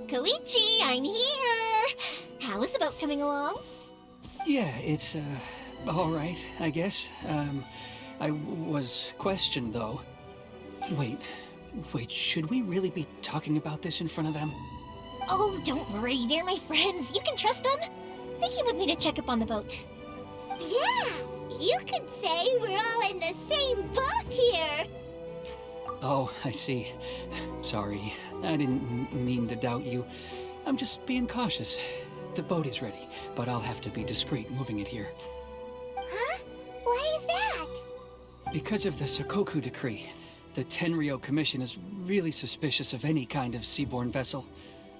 Koichi, I'm here! How is the boat coming along? Yeah, it's, alright, I guess. I was questioned, though. Wait, should we really be talking about this in front of them? Oh, don't worry, they're my friends. You can trust them. They came with me to check up on the boat. Yeah, you could say we're all in the same boat here. Oh, I see. Sorry, I didn't mean to doubt you. I'm just being cautious. The boat is ready, but I'll have to be discreet moving it here. Huh? Why is that? Because of the Sakoku decree, the Tenryou Commission is really suspicious of any kind of seaborne vessel.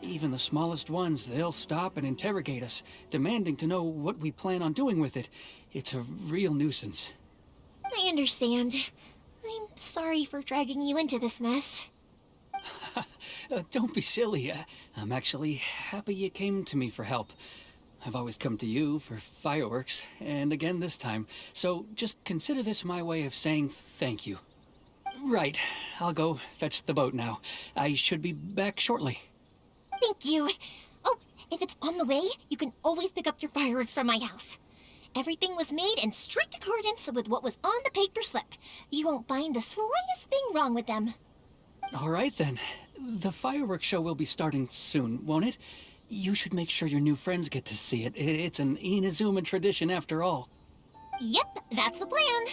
Even the smallest ones, they'll stop and interrogate us, demanding to know what we plan on doing with it. It's a real nuisance. I understand. I'm sorry for dragging you into this mess. Don't be silly. I'm actually happy you came to me for help. I've always come to you for fireworks, and again this time, so just consider this my way of saying thank you. Right, I'll go fetch the boat now. I should be back shortly. Thank you. Oh, if it's on the way, you can always pick up your fireworks from my house. Everything was made in strict accordance with what was on the paper slip. You won't find the slightest thing wrong with them. All right then. The fireworks show will be starting soon, won't it? You should make sure your new friends get to see it. It's an Inazuma tradition after all. Yep, that's the plan.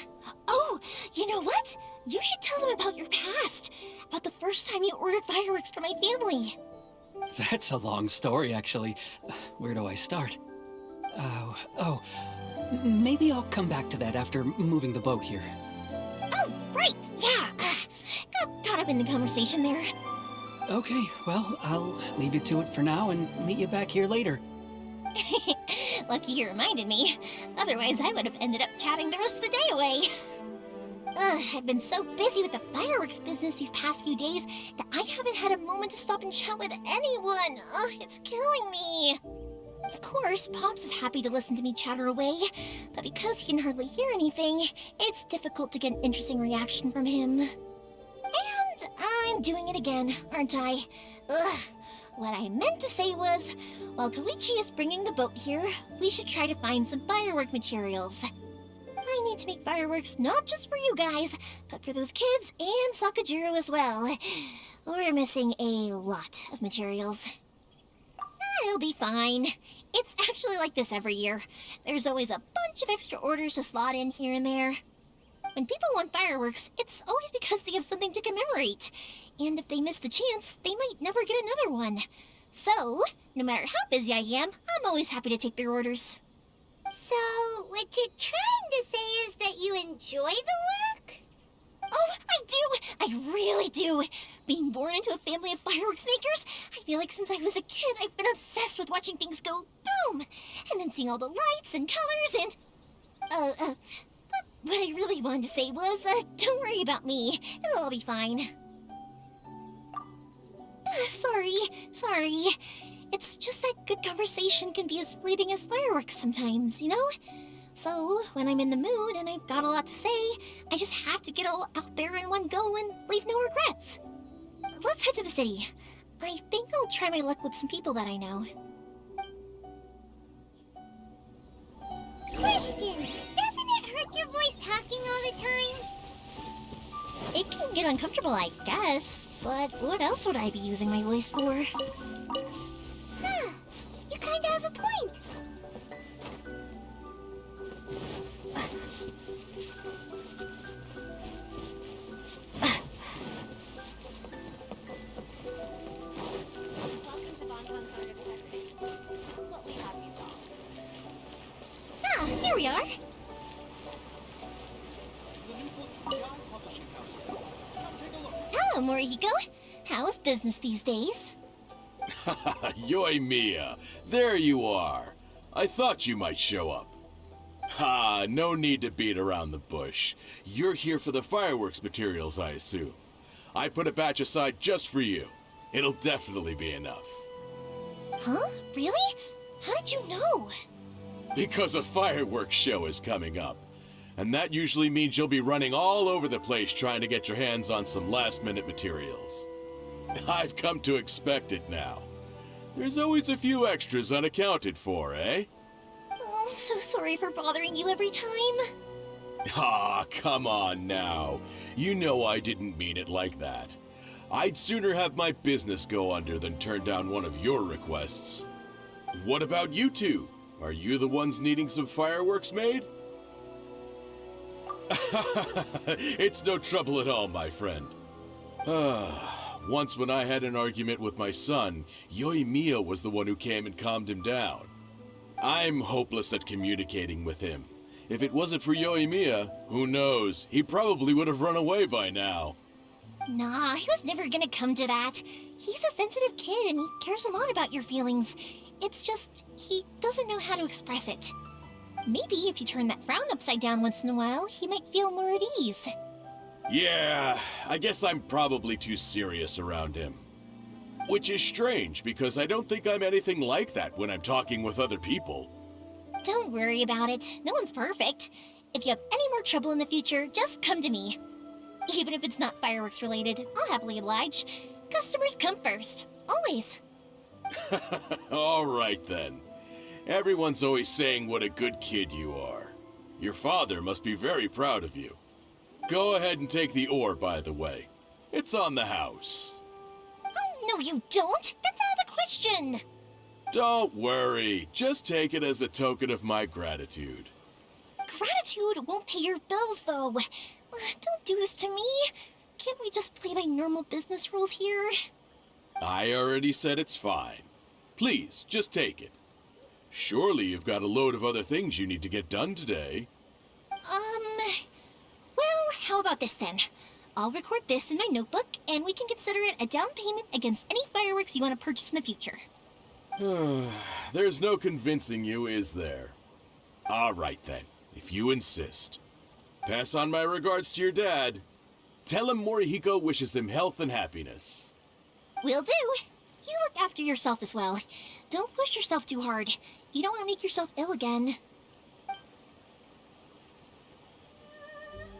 Oh, you know what? You should tell them about your past. About the first time you ordered fireworks for my family. That's a long story, actually. Where do I start? Maybe I'll come back to that after moving the boat here. Oh, right, yeah. Got caught up in the conversation there. Okay, well, I'll leave you to it for now and meet you back here later. Lucky you reminded me. Otherwise, I would have ended up chatting the rest of the day away. I've been so busy with the fireworks business these past few days that I haven't had a moment to stop and chat with anyone. It's killing me. Of course, Pops is happy to listen to me chatter away, but because he can hardly hear anything, it's difficult to get an interesting reaction from him. And I'm doing it again, aren't I? What I meant to say was, while Koichi is bringing the boat here, we should try to find some firework materials. I need to make fireworks not just for you guys, but for those kids and Sakajiro as well. We're missing a lot of materials. It'll be fine. It's actually like this every year. There's always a bunch of extra orders to slot in here and there. When people want fireworks, it's always because they have something to commemorate. And if they miss the chance, they might never get another one. So, no matter how busy I am, I'm always happy to take their orders. So, what you're trying to say is that you enjoy the work? Oh, I do! I really do! Being born into a family of fireworks makers, I feel like since I was a kid, I've been obsessed with watching things go boom! And then seeing all the lights and colors and... What I really wanted to say was, don't worry about me. It'll all be fine. Sorry. It's just that good conversation can be as fleeting as fireworks sometimes, you know? So, when I'm in the mood and I've got a lot to say, I just have to get all out there in one go and leave no regrets. Let's head to the city. I think I'll try my luck with some people that I know. Question! Doesn't it hurt your voice talking all the time? It can get uncomfortable, I guess, but what else would I be using my voice for? Huh. You kinda have a point. Here we are. Hello, Morihiko. How's business these days? Yoi Mia, there you are. I thought you might show up. Ha, no need to beat around the bush. You're here for the fireworks materials, I assume. I put a batch aside just for you. It'll definitely be enough. Huh? Really? How did you know? Because a fireworks show is coming up. And that usually means you'll be running all over the place trying to get your hands on some last-minute materials. I've come to expect it now. There's always a few extras unaccounted for, eh? Oh, I'm so sorry for bothering you every time. Ah, come on now. You know I didn't mean it like that. I'd sooner have my business go under than turn down one of your requests. What about you two? Are you the ones needing some fireworks made? It's no trouble at all, my friend. Once when I had an argument with my son, Yoimiya was the one who came and calmed him down. I'm hopeless at communicating with him. If it wasn't for Yoimiya, who knows, he probably would have run away by now. Nah, he was never gonna come to that. He's a sensitive kid and he cares a lot about your feelings. It's just, he doesn't know how to express it. Maybe if you turn that frown upside down once in a while, he might feel more at ease. Yeah, I guess I'm probably too serious around him. Which is strange, because I don't think I'm anything like that when I'm talking with other people. Don't worry about it. No one's perfect. If you have any more trouble in the future, just come to me. Even if it's not fireworks related, I'll happily oblige. Customers come first. Always. All right then. Everyone's always saying what a good kid you are. Your father must be very proud of you. Go ahead and take the ore, by the way. It's on the house. Oh, no you don't! That's out of the question! Don't worry. Just take it as a token of my gratitude. Gratitude won't pay your bills, though. Don't do this to me. Can't we just play by normal business rules here? I already said it's fine. Please, just take it. Surely you've got a load of other things you need to get done today. Well, how about this then? I'll record this in my notebook, and we can consider it a down payment against any fireworks you want to purchase in the future. There's no convincing you, is there? All right then, if you insist. Pass on my regards to your dad. Tell him Morihiko wishes him health and happiness. Will do. You look after yourself as well. Don't push yourself too hard. You don't want to make yourself ill again.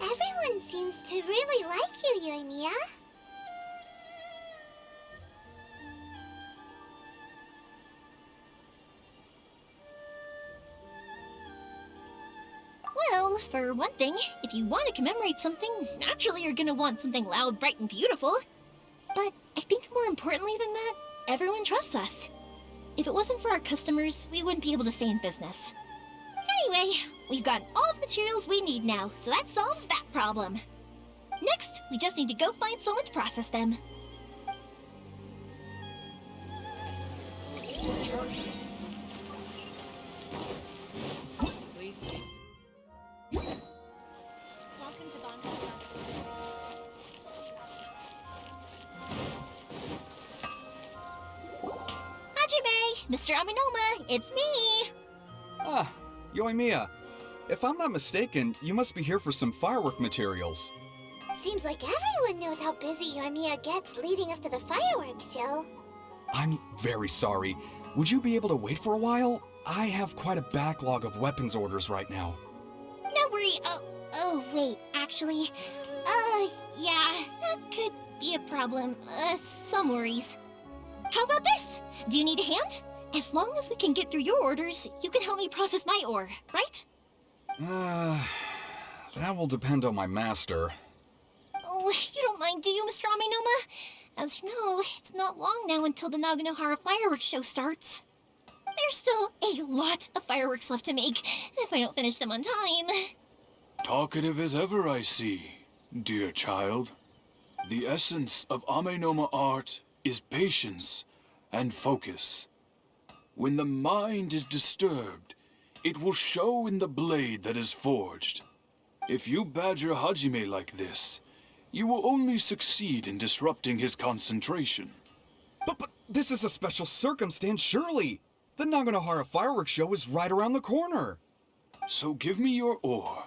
Everyone seems to really like you, Yoimiya. Well, for one thing, if you want to commemorate something, naturally you're gonna want something loud, bright, and beautiful. But I think more importantly than that, everyone trusts us. If it wasn't for our customers, we wouldn't be able to stay in business. Anyway, we've gotten all the materials we need now, so that solves that problem. Next, we just need to go find someone to process them. Welcome to Bonton. Hajime! Mr. Aminoma, it's me! Ah, Yoimiya. If I'm not mistaken, you must be here for some firework materials. Seems like everyone knows how busy Yoimiya gets leading up to the fireworks show. I'm very sorry. Would you be able to wait for a while? I have quite a backlog of weapons orders right now. No worry. Oh, wait, actually, yeah, that could be a problem. Some worries. How about this? Do you need a hand? As long as we can get through your orders, you can help me process my ore, right? That will depend on my master. Oh, you don't mind, do you, Mr. Aminoma? As you know, it's not long now until the Naganohara fireworks show starts. There's still a lot of fireworks left to make, if I don't finish them on time. Talkative as ever, I see, dear child. The essence of Amenoma art is patience and focus. When the mind is disturbed, it will show in the blade that is forged. If you badger Hajime like this, you will only succeed in disrupting his concentration. But this is a special circumstance, surely! The Naganohara fireworks show is right around the corner! So give me your ore,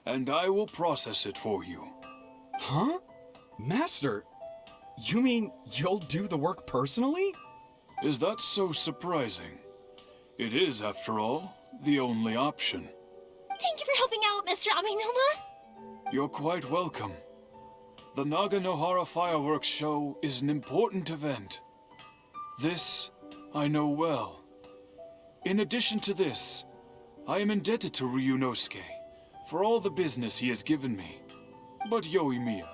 and I will process it for you. Huh? Master, you mean you'll do the work personally? Is that so surprising? It is, after all, the only option. Thank you for helping out, Mr. Aminoma. You're quite welcome. The Naganohara fireworks show is an important event. This I know well. In addition to this, I am indebted to Ryunosuke for all the business he has given me. But Yoimiya,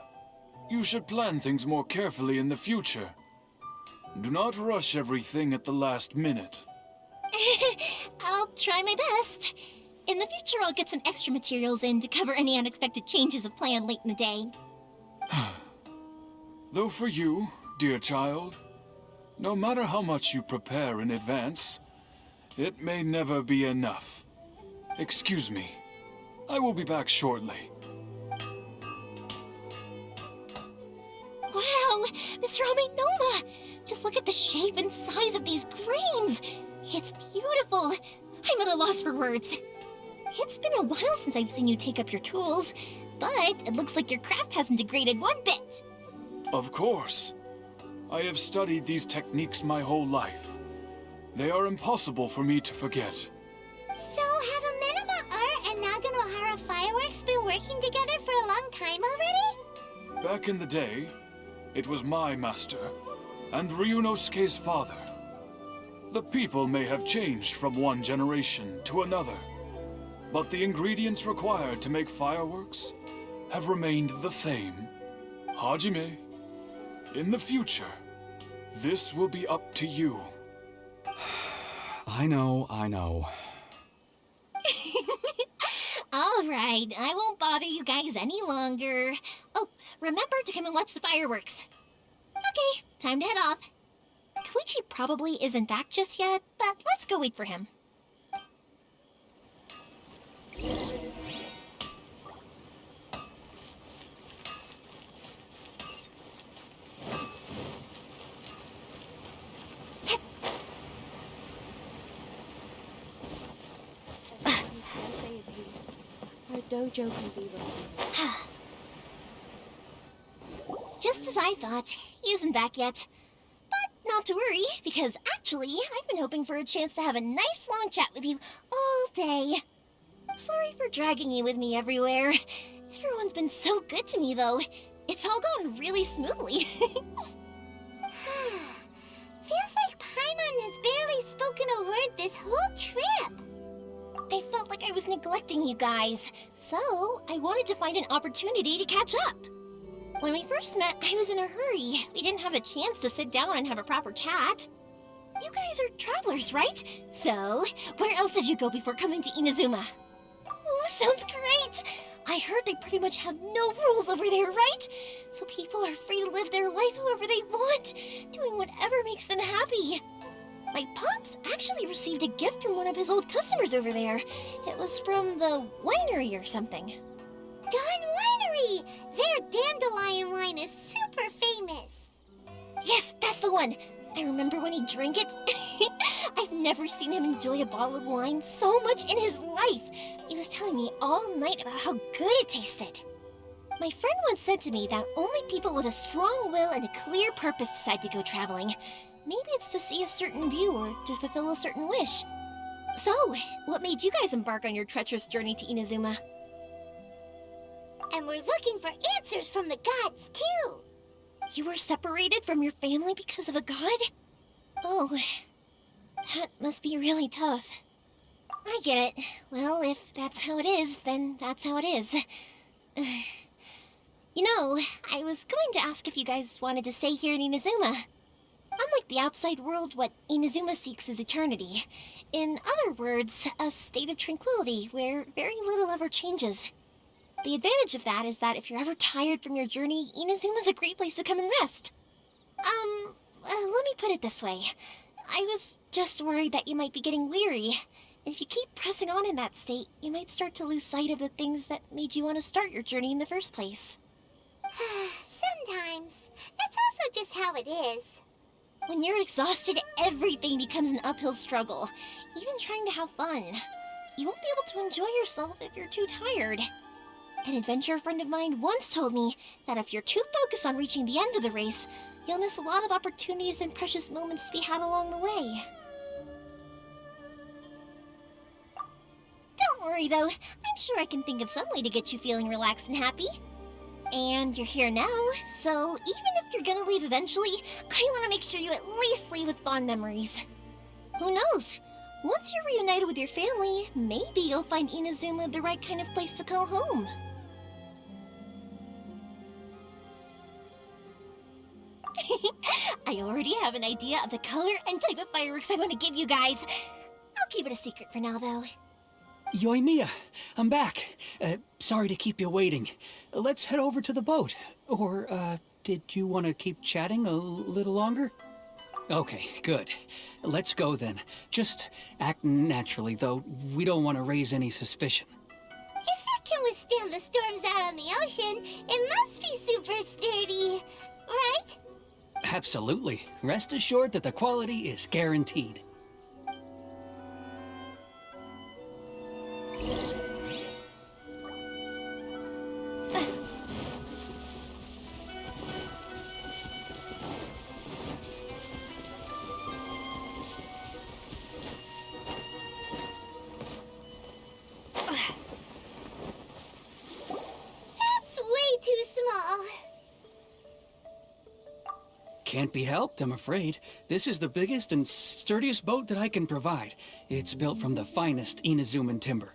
you should plan things more carefully in the future. Do not rush everything at the last minute. I'll try my best. In the future, I'll get some extra materials in to cover any unexpected changes of plan late in the day. Though for you, dear child, no matter how much you prepare in advance, it may never be enough. Excuse me. I will be back shortly. Wow, Mr. Amenoma! Just look at the shape and size of these grains! It's beautiful! I'm at a loss for words. It's been a while since I've seen you take up your tools, but it looks like your craft hasn't degraded one bit. Of course. I have studied these techniques my whole life. They are impossible for me to forget. So have Amenoma Art and Naganohara Fireworks been working together for a long time already? Back in the day, it was my master, and Ryunosuke's father. The people may have changed from one generation to another, but the ingredients required to make fireworks have remained the same. Hajime, in the future, this will be up to you. I know. All right, I won't bother you guys any longer. Oh, remember to come and watch the fireworks. Okay, time to head off. Koichi probably isn't back just yet, but let's go wait for him. Our dojo can be removed. Just as I thought, he isn't back yet. But not to worry, because actually, I've been hoping for a chance to have a nice long chat with you all day. Sorry for dragging you with me everywhere. Everyone's been so good to me, though. It's all gone really smoothly. Feels like Paimon has barely spoken a word this whole trip. I felt like I was neglecting you guys, so I wanted to find an opportunity to catch up. When we first met, I was in a hurry. We didn't have the chance to sit down and have a proper chat. You guys are travelers, right? So, where else did you go before coming to Inazuma? Oh, sounds great! I heard they pretty much have no rules over there, right? So people are free to live their life however they want, doing whatever makes them happy. My pops actually received a gift from one of his old customers over there. It was from the winery or something. Dawn Winery! Their dandelion wine is super famous. Yes, that's the one! I remember when he drank it. I've never seen him enjoy a bottle of wine so much in his life. He was telling me all night about how good it tasted. My friend once said to me that only people with a strong will and a clear purpose decide to go traveling. Maybe it's to see a certain view or to fulfill a certain wish. So, what made you guys embark on your treacherous journey to Inazuma? And we're looking for answers from the gods, too. You were separated from your family because of a god? Oh, that must be really tough. I get it. Well, if that's how it is, then that's how it is. You know, I was going to ask if you guys wanted to stay here in Inazuma. Unlike the outside world, what Inazuma seeks is eternity. In other words, a state of tranquility where very little ever changes. The advantage of that is that if you're ever tired from your journey, Inazuma's a great place to come and rest. Let me put it this way. I was just worried that you might be getting weary. And if you keep pressing on in that state, you might start to lose sight of the things that made you want to start your journey in the first place. Sometimes. That's also just how it is. When you're exhausted, everything becomes an uphill struggle. Even trying to have fun. You won't be able to enjoy yourself if you're too tired. An adventurer friend of mine once told me that if you're too focused on reaching the end of the race, you'll miss a lot of opportunities and precious moments to be had along the way. Don't worry though, I'm sure I can think of some way to get you feeling relaxed and happy. And you're here now, so even if you're gonna leave eventually, I want to make sure you at least leave with fond memories. Who knows? Once you're reunited with your family, maybe you'll find Inazuma the right kind of place to call home. I already have an idea of the color and type of fireworks I want to give you guys. I'll keep it a secret for now, though. Yoimiya, I'm back. Sorry to keep you waiting. Let's head over to the boat. Or, did you want to keep chatting a little longer? Okay, good. Let's go then. Just act naturally, though. We don't want to raise any suspicion. If it can withstand the storms out on the ocean, it must be super sturdy, right? Absolutely. Rest assured that the quality is guaranteed. That's way too small. Can't be helped, I'm afraid. This is the biggest and sturdiest boat that I can provide. It's built from the finest Inazuman timber.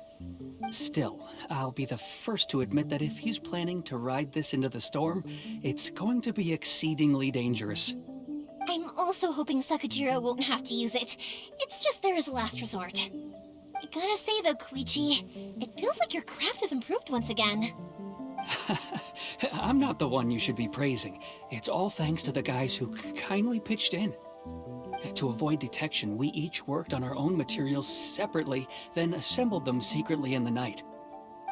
Still, I'll be the first to admit that if he's planning to ride this into the storm, it's going to be exceedingly dangerous. I'm also hoping Sakajiro won't have to use it. It's just there as a last resort. I gotta say though, Koichi, it feels like your craft has improved once again. I'm not the one you should be praising. It's all thanks to the guys who kindly pitched in. To avoid detection, we each worked on our own materials separately, then assembled them secretly in the night.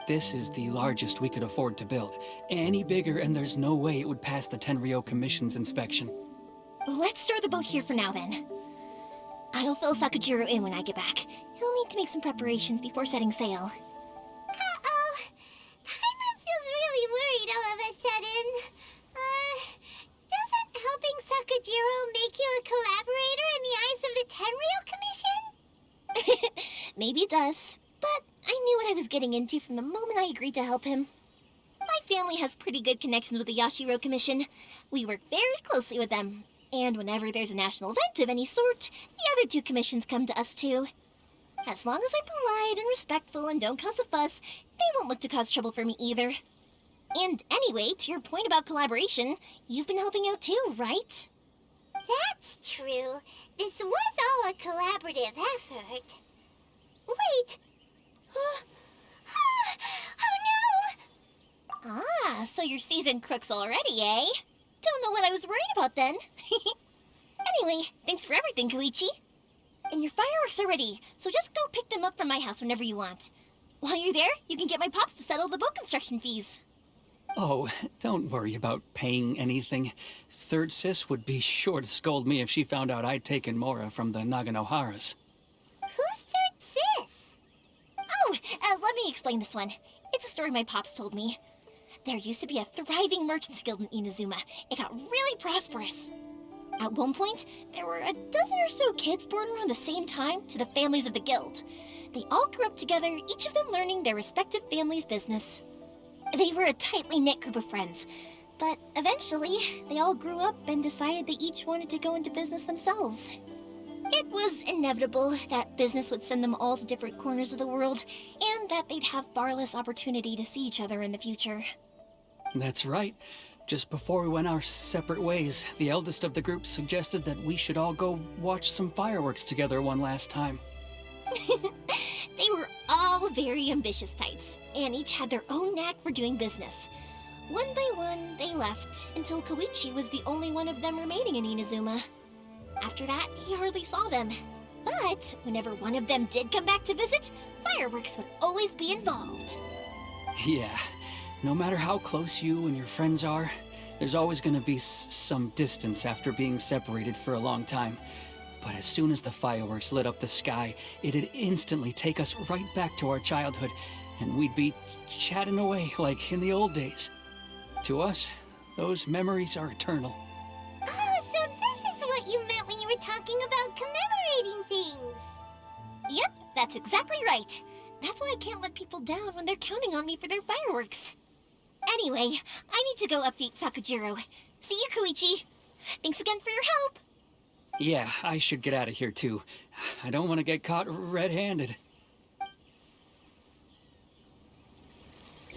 This is the largest we could afford to build. Any bigger and there's no way it would pass the Tenryou Commission's inspection. Let's store the boat here for now then. I'll fill Sakajiro in when I get back. He'll need to make some preparations before setting sail. Uh-oh. Paimon feels really worried all of a sudden. Doesn't helping Sakajiro make you a collaborator in the eyes of the Tenryou Commission? Maybe it does, but I knew what I was getting into from the moment I agreed to help him. My family has pretty good connections with the Yashiro Commission. We work very closely with them. And whenever there's a national event of any sort, the other two commissions come to us too. As long as I'm polite and respectful and don't cause a fuss, they won't look to cause trouble for me either. And anyway, to your point about collaboration, you've been helping out too, right? That's true. This was all a collaborative effort. Wait! Oh no! Ah, so you're seasoned crooks already, eh? Don't know what I was worried about then. Anyway, thanks for everything, Koichi. And your fireworks are ready, so just go pick them up from my house whenever you want. While you're there, you can get my pops to settle the boat construction fees. Oh, don't worry about paying anything. Third Sis would be sure to scold me if she found out I'd taken Mora from the Naganoharas. Who's Third Sis? Oh, let me explain this one. It's a story my pops told me. There used to be a thriving merchants guild in Inazuma. It got really prosperous. At one point, there were a dozen or so kids born around the same time to the families of the guild. They all grew up together, each of them learning their respective family's business. They were a tightly knit group of friends, but eventually, they all grew up and decided they each wanted to go into business themselves. It was inevitable that business would send them all to different corners of the world, and that they'd have far less opportunity to see each other in the future. That's right. Just before we went our separate ways, the eldest of the group suggested that we should all go watch some fireworks together one last time. They were all very ambitious types, and each had their own knack for doing business. One by one, they left, until Koichi was the only one of them remaining in Inazuma. After that, he hardly saw them. But whenever one of them did come back to visit, fireworks would always be involved. Yeah. No matter how close you and your friends are, there's always going to be some distance after being separated for a long time. But as soon as the fireworks lit up the sky, it'd instantly take us right back to our childhood, and we'd be chatting away like in the old days. To us, those memories are eternal. Oh, so this is what you meant when you were talking about commemorating things. Yep, that's exactly right. That's why I can't let people down when they're counting on me for their fireworks. Anyway, I need to go update Sakajiro. See you, Koichi. Thanks again for your help. Yeah, I should get out of here too. I don't want to get caught red-handed.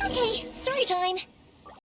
Okay, story time.